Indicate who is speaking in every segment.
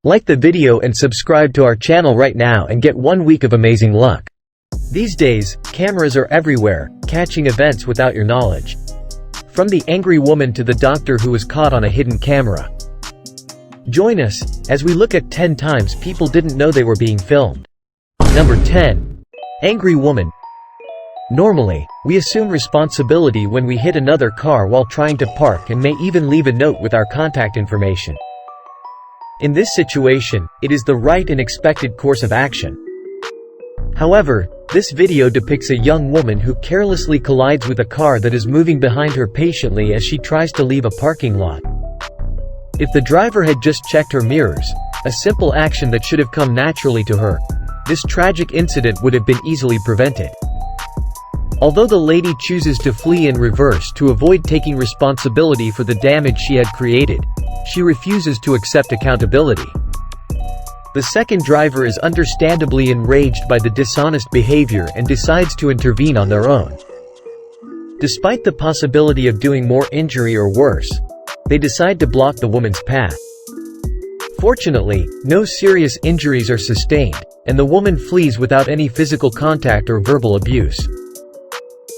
Speaker 1: Like the video and subscribe to our channel right now and get 1 week of amazing luck. These days, cameras are everywhere, catching events without your knowledge. From the angry woman to the doctor who was caught on a hidden camera. Join us, as we look at 10 times people didn't know they were being filmed. Number 10. Angry woman. Normally, we assume responsibility when we hit another car while trying to park and may even leave a note with our contact information. In this situation, it is the right and expected course of action. However, this video depicts a young woman who carelessly collides with a car that is moving behind her patiently as she tries to leave a parking lot. If the driver had just checked her mirrors, a simple action that should have come naturally to her, this tragic incident would have been easily prevented. Although the lady chooses to flee in reverse to avoid taking responsibility for the damage she had created, she refuses to accept accountability. The second driver is understandably enraged by the dishonest behavior and decides to intervene on their own. Despite the possibility of doing more injury or worse, they decide to block the woman's path. Fortunately, no serious injuries are sustained, and the woman flees without any physical contact or verbal abuse.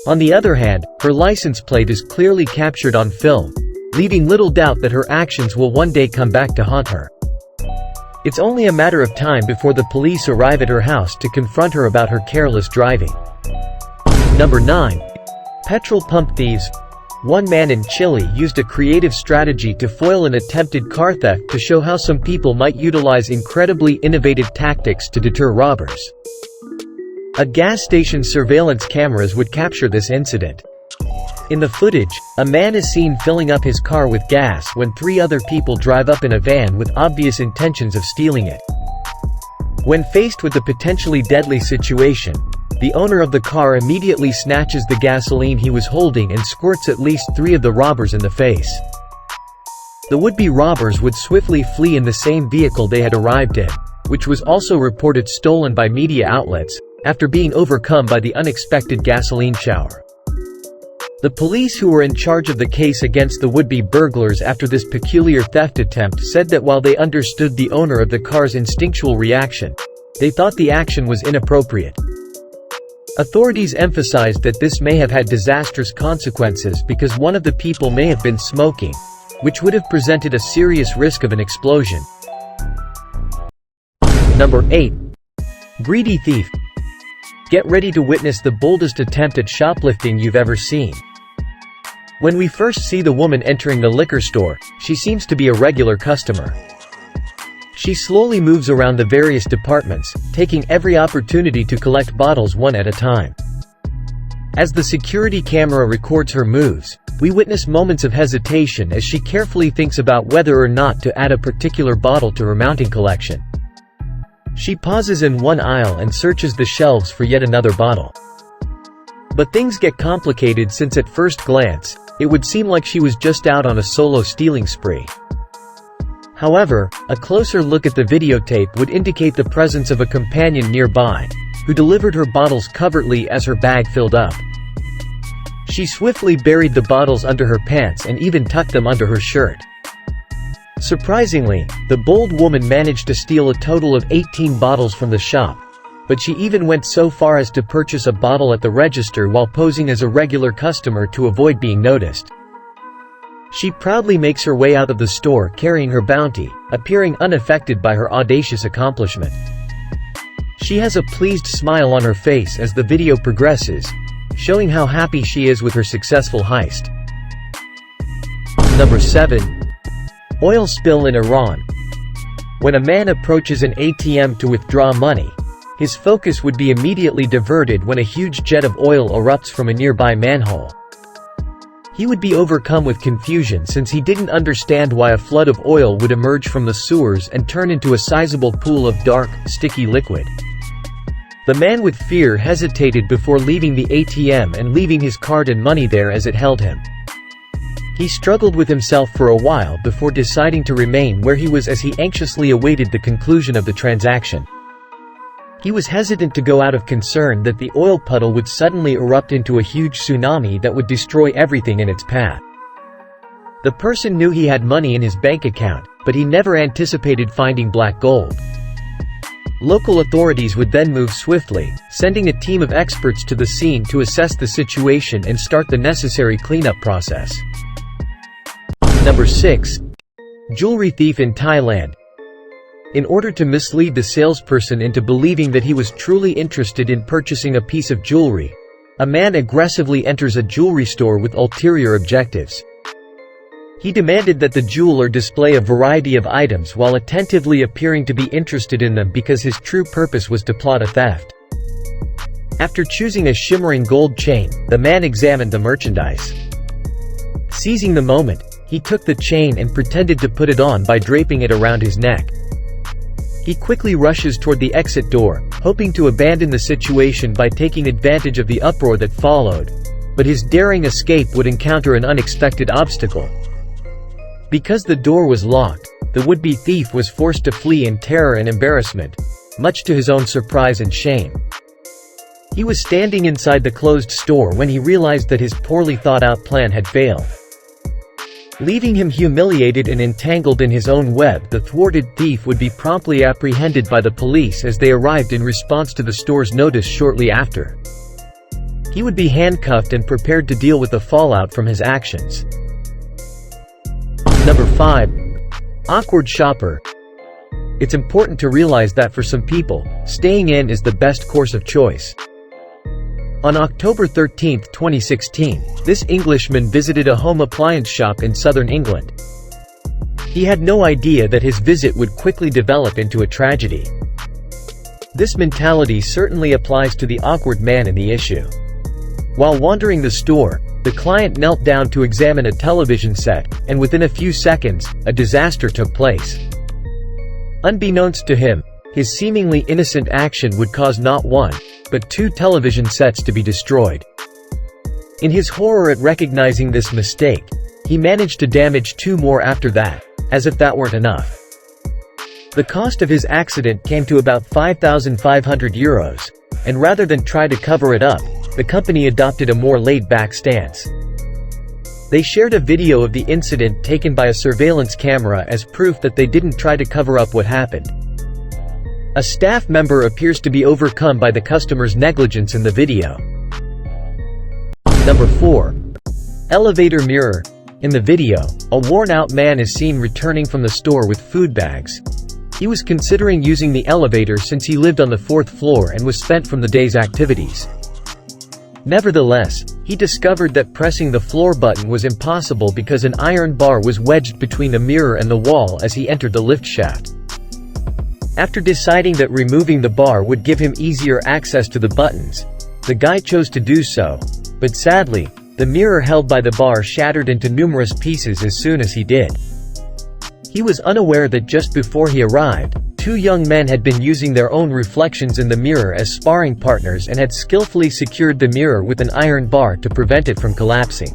Speaker 1: On the other hand, her license plate is clearly captured on film, leaving little doubt that her actions will one day come back to haunt her. It's only a matter of time before the police arrive at her house to confront her about her careless driving. Number 9. Petrol pump thieves. One man in Chile used a creative strategy to foil an attempted car theft to show how some people might utilize incredibly innovative tactics to deter robbers. A gas station surveillance cameras would capture this incident. In the footage, a man is seen filling up his car with gas when 3 other people drive up in a van with obvious intentions of stealing it. When faced with the potentially deadly situation, the owner of the car immediately snatches the gasoline he was holding and squirts at least 3 of the robbers in the face. The would-be robbers would swiftly flee in the same vehicle they had arrived in, which was also reported stolen by media outlets, after being overcome by the unexpected gasoline shower. The police who were in charge of the case against the would-be burglars after this peculiar theft attempt said that while they understood the owner of the car's instinctual reaction, they thought the action was inappropriate. Authorities emphasized that this may have had disastrous consequences because one of the people may have been smoking, which would have presented a serious risk of an explosion. Number 8. Greedy thief. Get ready to witness the boldest attempt at shoplifting you've ever seen. When we first see the woman entering the liquor store, she seems to be a regular customer. She slowly moves around the various departments, taking every opportunity to collect bottles one at a time. As the security camera records her moves, we witness moments of hesitation as she carefully thinks about whether or not to add a particular bottle to her mounting collection. She pauses in one aisle and searches the shelves for yet another bottle. But things get complicated since at first glance, it would seem like she was just out on a solo stealing spree. However, a closer look at the videotape would indicate the presence of a companion nearby, who delivered her bottles covertly as her bag filled up. She swiftly buried the bottles under her pants and even tucked them under her shirt. Surprisingly, the bold woman managed to steal a total of 18 bottles from the shop, but she even went so far as to purchase a bottle at the register while posing as a regular customer to avoid being noticed. She proudly makes her way out of the store carrying her bounty, appearing unaffected by her audacious accomplishment. She has a pleased smile on her face as the video progresses, showing how happy she is with her successful heist. Number 7. Oil spill in Iran. When a man approaches an ATM to withdraw money, his focus would be immediately diverted when a huge jet of oil erupts from a nearby manhole. He would be overcome with confusion since he didn't understand why a flood of oil would emerge from the sewers and turn into a sizable pool of dark, sticky liquid. The man with fear hesitated before leaving the ATM and leaving his card and money there as it held him. He struggled with himself for a while before deciding to remain where he was as he anxiously awaited the conclusion of the transaction. He was hesitant to go out of concern that the oil puddle would suddenly erupt into a huge tsunami that would destroy everything in its path. The person knew he had money in his bank account, but he never anticipated finding black gold. Local authorities would then move swiftly, sending a team of experts to the scene to assess the situation and start the necessary cleanup process. Number 6. Jewelry thief in Thailand. In order to mislead the salesperson into believing that he was truly interested in purchasing a piece of jewelry, a man aggressively enters a jewelry store with ulterior objectives. He demanded that the jeweler display a variety of items while attentively appearing to be interested in them because his true purpose was to plot a theft. After choosing a shimmering gold chain, the man examined the merchandise. Seizing the moment, he took the chain and pretended to put it on by draping it around his neck. He quickly rushes toward the exit door, hoping to abandon the situation by taking advantage of the uproar that followed, but his daring escape would encounter an unexpected obstacle. Because the door was locked, the would-be thief was forced to flee in terror and embarrassment, much to his own surprise and shame. He was standing inside the closed store when he realized that his poorly thought-out plan had failed. Leaving him humiliated and entangled in his own web, the thwarted thief would be promptly apprehended by the police as they arrived in response to the store's notice shortly after. He would be handcuffed and prepared to deal with the fallout from his actions. Number 5. Awkward shopper. It's important to realize that for some people, staying in is the best course of choice. On October 13, 2016, this Englishman visited a home appliance shop in southern England. He had no idea that his visit would quickly develop into a tragedy. This mentality certainly applies to the awkward man in the issue. While wandering the store, the client knelt down to examine a television set, and within a few seconds, a disaster took place. Unbeknownst to him, his seemingly innocent action would cause not one, but 2 television sets to be destroyed. In his horror at recognizing this mistake, he managed to damage 2 more after that, as if that weren't enough. The cost of his accident came to about €5,500, and rather than try to cover it up, the company adopted a more laid-back stance. They shared a video of the incident taken by a surveillance camera as proof that they didn't try to cover up what happened. A staff member appears to be overcome by the customer's negligence in the video. Number 4. Elevator mirror. In the video, a worn-out man is seen returning from the store with food bags. He was considering using the elevator since he lived on the 4th floor and was spent from the day's activities. Nevertheless, he discovered that pressing the floor button was impossible because an iron bar was wedged between the mirror and the wall as he entered the lift shaft. After deciding that removing the bar would give him easier access to the buttons, the guy chose to do so, but sadly, the mirror held by the bar shattered into numerous pieces as soon as he did. He was unaware that just before he arrived, 2 young men had been using their own reflections in the mirror as sparring partners and had skillfully secured the mirror with an iron bar to prevent it from collapsing.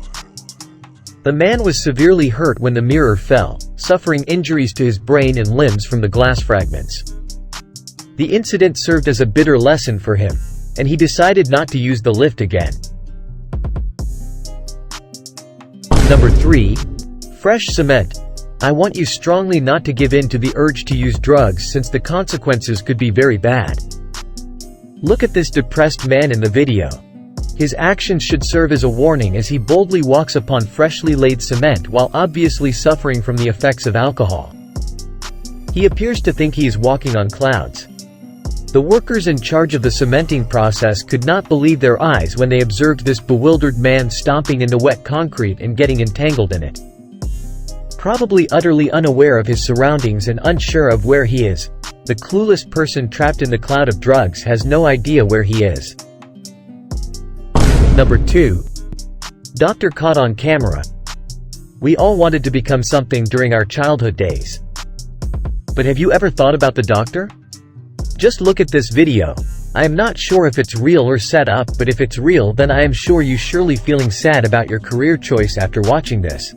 Speaker 1: The man was severely hurt when the mirror fell, suffering injuries to his brain and limbs from the glass fragments. The incident served as a bitter lesson for him, and he decided not to use the lift again. Number 3. Fresh cement. I want you strongly not to give in to the urge to use drugs since the consequences could be very bad. Look at this depressed man in the video. His actions should serve as a warning as he boldly walks upon freshly laid cement while obviously suffering from the effects of alcohol. He appears to think he is walking on clouds. The workers in charge of the cementing process could not believe their eyes when they observed this bewildered man stomping into wet concrete and getting entangled in it. Probably utterly unaware of his surroundings and unsure of where he is, the clueless person trapped in the cloud of drugs has no idea where he is. Number 2. Doctor caught on camera. We all wanted to become something during our childhood days. But have you ever thought about the doctor? Just look at this video. I am not sure if it's real or set up, but if it's real, then I am sure you surely feeling sad about your career choice after watching this.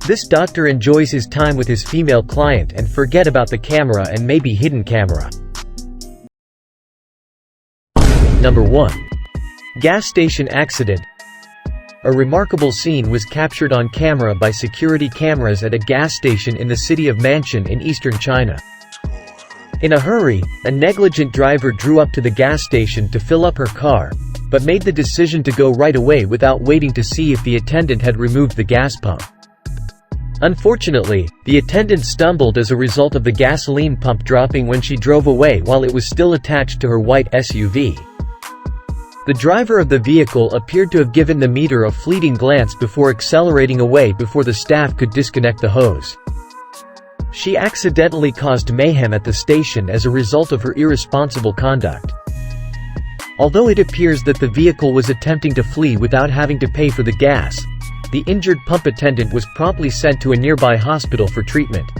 Speaker 1: This doctor enjoys his time with his female client and forget about the camera and maybe hidden camera. Number 1. Gas station accident. A remarkable scene was captured on camera by security cameras at a gas station in the city of Manshan in eastern China. In a hurry, a negligent driver drew up to the gas station to fill up her car, but made the decision to go right away without waiting to see if the attendant had removed the gas pump. Unfortunately, the attendant stumbled as a result of the gasoline pump dropping when she drove away while it was still attached to her white SUV. The driver of the vehicle appeared to have given the meter a fleeting glance before accelerating away before the staff could disconnect the hose. She accidentally caused mayhem at the station as a result of her irresponsible conduct. Although it appears that the vehicle was attempting to flee without having to pay for the gas, the injured pump attendant was promptly sent to a nearby hospital for treatment.